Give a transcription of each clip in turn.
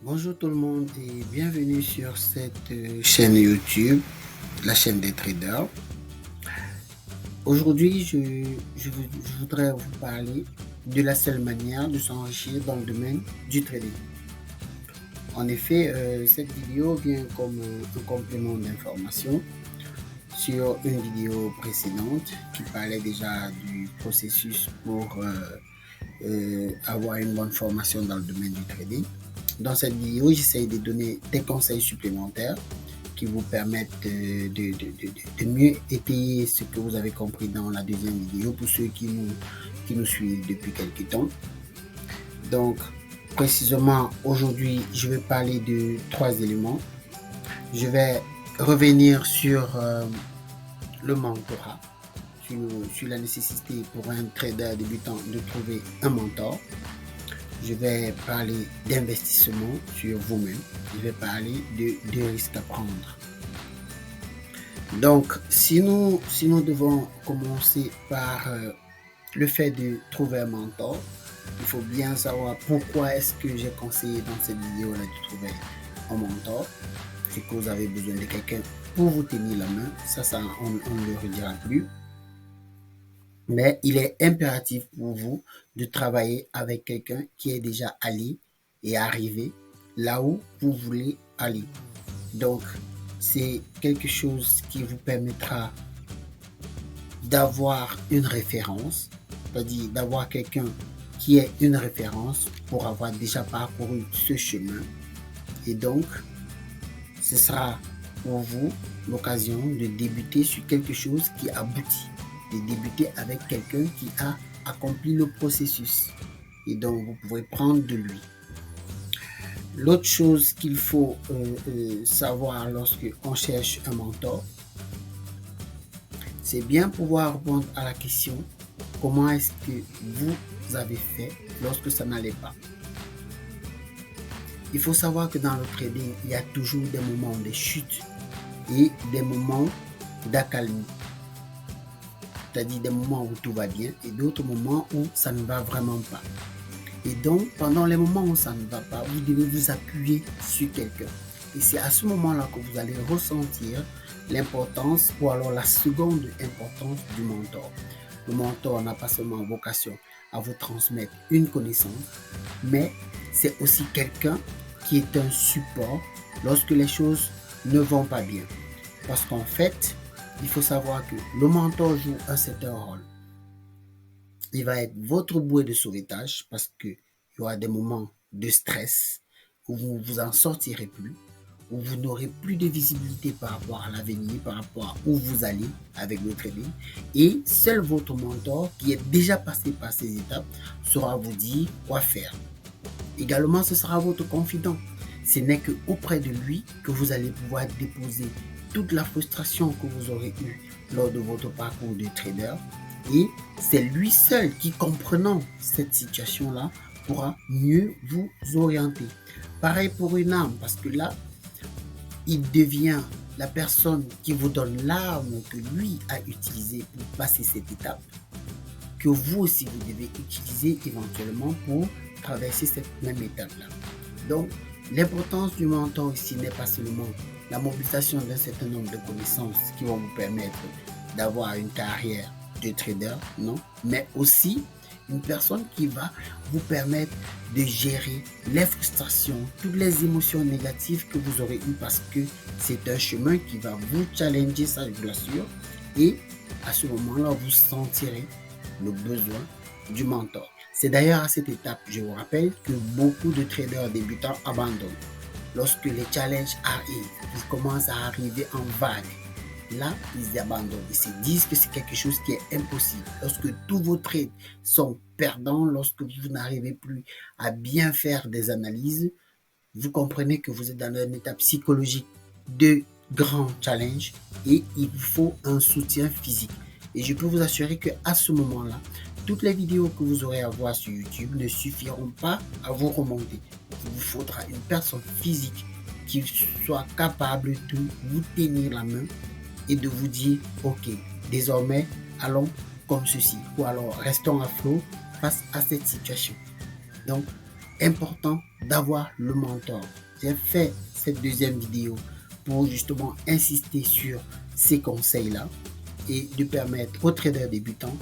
Bonjour tout le monde et bienvenue sur cette chaîne YouTube, la chaîne des traders. Aujourd'hui, je voudrais vous parler de la seule manière de s'enrichir dans le domaine du trading. En effet, cette vidéo vient comme un complément d'information sur une vidéo précédente qui parlait déjà du processus pour avoir une bonne formation dans le domaine du trading. Dans cette vidéo, j'essaie de donner des conseils supplémentaires qui vous permettent de mieux étayer ce que vous avez compris dans la deuxième vidéo pour ceux qui nous suivent depuis quelques temps. Donc, précisément, aujourd'hui, je vais parler de 3 éléments. Je vais revenir sur le mentorat, sur la nécessité pour un trader débutant de trouver un mentor. Je vais parler d'investissement sur vous-même. Je vais parler de risques à prendre. Donc, si nous devons commencer par le fait de trouver un mentor, il faut bien savoir pourquoi est-ce que j'ai conseillé dans cette vidéo-là de trouver un mentor. C'est que vous avez besoin de quelqu'un pour vous tenir la main. Ça on ne le redira plus. Mais il est impératif pour vous de travailler avec quelqu'un qui est déjà allé et arrivé là où vous voulez aller. Donc, c'est quelque chose qui vous permettra d'avoir une référence, c'est-à-dire d'avoir quelqu'un qui est une référence pour avoir déjà parcouru ce chemin. Et donc, ce sera pour vous l'occasion de débuter sur quelque chose qui aboutit, de débuter avec quelqu'un qui a accompli le processus et donc vous pouvez prendre de lui. L'autre chose qu'il faut savoir lorsque on cherche un mentor, c'est bien pouvoir répondre à la question comment est-ce que vous avez fait lorsque ça n'allait pas. Il faut savoir que dans le trading, il y a toujours des moments de chute et des moments d'accalmie. C'est-à-dire des moments où tout va bien et d'autres moments où ça ne va vraiment pas. Et donc, pendant les moments où ça ne va pas, vous devez vous appuyer sur quelqu'un. Et c'est à ce moment-là que vous allez ressentir l'importance ou alors la seconde importance du mentor. Le mentor n'a pas seulement vocation à vous transmettre une connaissance, mais c'est aussi quelqu'un qui est un support lorsque les choses ne vont pas bien. Parce qu'en fait, il faut savoir que le mentor joue un certain rôle. Il va être votre bouée de sauvetage parce qu'il y aura des moments de stress où vous ne vous en sortirez plus, où vous n'aurez plus de visibilité par rapport à l'avenir, par rapport à où vous allez avec le trading. Et seul votre mentor qui est déjà passé par ces étapes saura vous dire quoi faire. Également, ce sera votre confident. Ce n'est qu'auprès de lui que vous allez pouvoir déposer toute la frustration que vous aurez eue lors de votre parcours de trader. Et c'est lui seul qui, comprenant cette situation-là, pourra mieux vous orienter. Pareil pour une arme, parce que là, il devient la personne qui vous donne l'arme que lui a utilisée pour passer cette étape, que vous aussi vous devez utiliser éventuellement pour traverser cette même étape-là. Donc, l'importance du mentor ici n'est pas seulement la mobilisation d'un certain nombre de connaissances qui vont vous permettre d'avoir une carrière de trader, non, mais aussi une personne qui va vous permettre de gérer les frustrations, toutes les émotions négatives que vous aurez eues parce que c'est un chemin qui va vous challenger, ça je vous l'assure, et à ce moment-là, vous sentirez le besoin du mentor. C'est d'ailleurs à cette étape, je vous rappelle, que beaucoup de traders débutants abandonnent. Lorsque les challenges arrivent, ils commencent à arriver en vague. Là, ils abandonnent. Ils se disent que c'est quelque chose qui est impossible. Lorsque tous vos trades sont perdants, lorsque vous n'arrivez plus à bien faire des analyses, vous comprenez que vous êtes dans une étape psychologique de grand challenge et il vous faut un soutien physique. Et je peux vous assurer qu'à ce moment-là, toutes les vidéos que vous aurez à voir sur YouTube ne suffiront pas à vous remonter. Il vous faudra une personne physique qui soit capable de vous tenir la main et de vous dire, ok, désormais, allons comme ceci. Ou alors, restons à flot face à cette situation. Donc, important d'avoir le mentor. J'ai fait cette deuxième vidéo pour justement insister sur ces conseils-là et de permettre aux traders débutants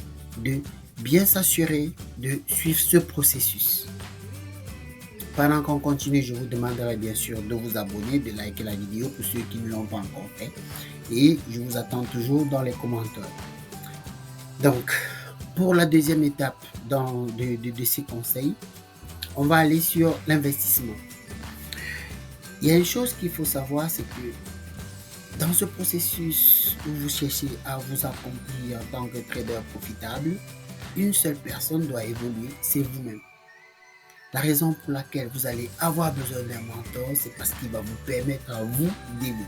de bien s'assurer de suivre ce processus. Pendant qu'on continue, je vous demanderai bien sûr de vous abonner, de liker la vidéo pour ceux qui ne l'ont pas encore fait. Et je vous attends toujours dans les commentaires. Donc, pour la deuxième étape de ces conseils, on va aller sur l'investissement. Il y a une chose qu'il faut savoir, c'est que dans ce processus où vous cherchez à vous accomplir en tant que trader profitable, une seule personne doit évoluer, c'est vous-même. La raison pour laquelle vous allez avoir besoin d'un mentor, c'est parce qu'il va vous permettre à vous d'évoluer.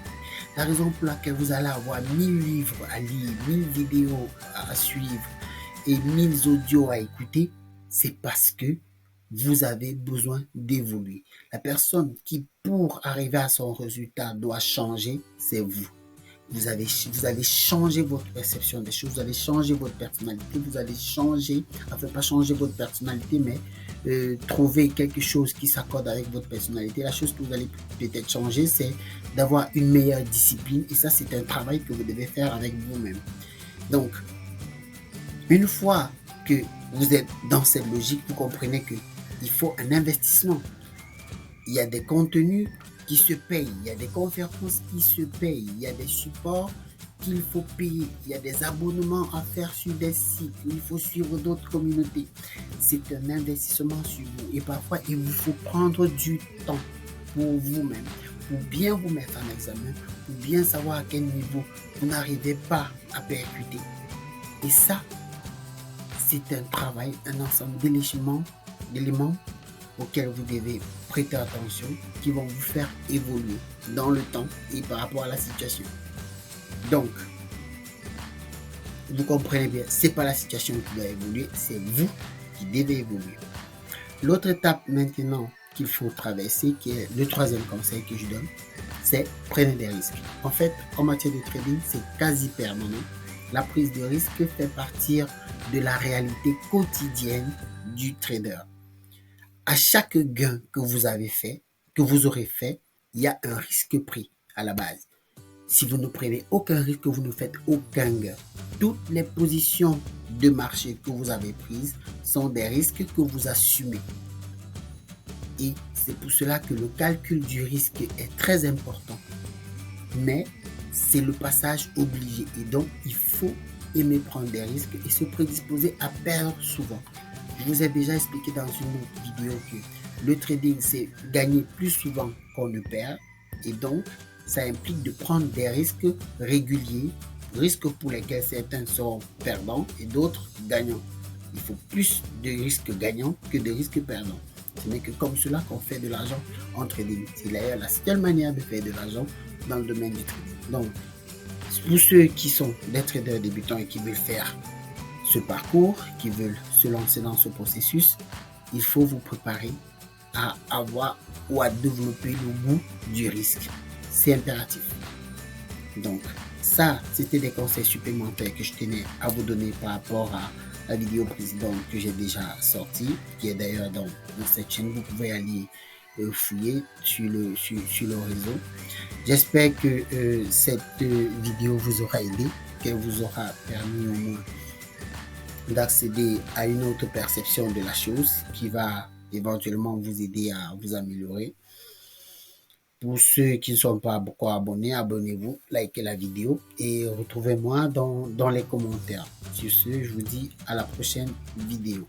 La raison pour laquelle vous allez avoir 1000 livres à lire, 1000 vidéos à suivre et 1000 audios à écouter, c'est parce que vous avez besoin d'évoluer. La personne qui, pour arriver à son résultat, doit changer, c'est vous. Vous allez changer votre perception des choses, vous allez changer votre personnalité, vous allez changer, enfin pas changer votre personnalité, mais trouver quelque chose qui s'accorde avec votre personnalité. La chose que vous allez peut-être changer, c'est d'avoir une meilleure discipline et ça, c'est un travail que vous devez faire avec vous-même. Donc, une fois que vous êtes dans cette logique, vous comprenez qu'il faut un investissement. Il y a des contenus qui se payent, il y a des conférences qui se payent, il y a des supports qu'il faut payer, il y a des abonnements à faire sur des sites, il faut suivre d'autres communautés. C'est un investissement sur vous et parfois il vous faut prendre du temps pour vous-même, pour bien vous mettre en examen, pour bien savoir à quel niveau vous n'arrivez pas à percuter. Et ça, c'est un travail, un ensemble d'éléments auxquels vous devez prêter attention, qui vont vous faire évoluer dans le temps et par rapport à la situation. Donc, vous comprenez bien, ce n'est pas la situation qui doit évoluer, c'est vous qui devez évoluer. L'autre étape maintenant qu'il faut traverser, qui est le troisième conseil que je donne, c'est prenez des risques. En fait, en matière de trading, c'est quasi permanent. La prise de risque fait partie de la réalité quotidienne du trader. À chaque gain que vous avez fait, que vous aurez fait, il y a un risque pris à la base. Si vous ne prenez aucun risque, vous ne faites aucun gain. Toutes les positions de marché que vous avez prises sont des risques que vous assumez. Et c'est pour cela que le calcul du risque est très important. Mais c'est le passage obligé. Et donc, il faut aimer prendre des risques et se prédisposer à perdre souvent. Je vous ai déjà expliqué dans une autre vidéo que le trading, c'est gagner plus souvent qu'on ne perd. Et donc, ça implique de prendre des risques réguliers, risques pour lesquels certains seront perdants et d'autres gagnants. Il faut plus de risques gagnants que de risques perdants. Ce n'est que comme cela qu'on fait de l'argent en trading. C'est d'ailleurs la seule manière de faire de l'argent dans le domaine du trading. Donc, pour ceux qui sont des traders débutants et qui veulent faire ce parcours, qui veulent se lancer dans ce processus, il faut vous préparer à avoir ou à développer le goût du risque. C'est impératif. Donc, ça, c'était des conseils supplémentaires que je tenais à vous donner par rapport à la vidéo précédente que j'ai déjà sortie, qui est d'ailleurs dans cette chaîne. Vous pouvez aller fouiller sur le réseau. J'espère que cette vidéo vous aura aidé, qu'elle vous aura permis au moins d'accéder à une autre perception de la chose qui va éventuellement vous aider à vous améliorer. Pour ceux qui ne sont pas encore abonnés, abonnez-vous, likez la vidéo et retrouvez-moi dans les commentaires. Sur ce, je vous dis à la prochaine vidéo.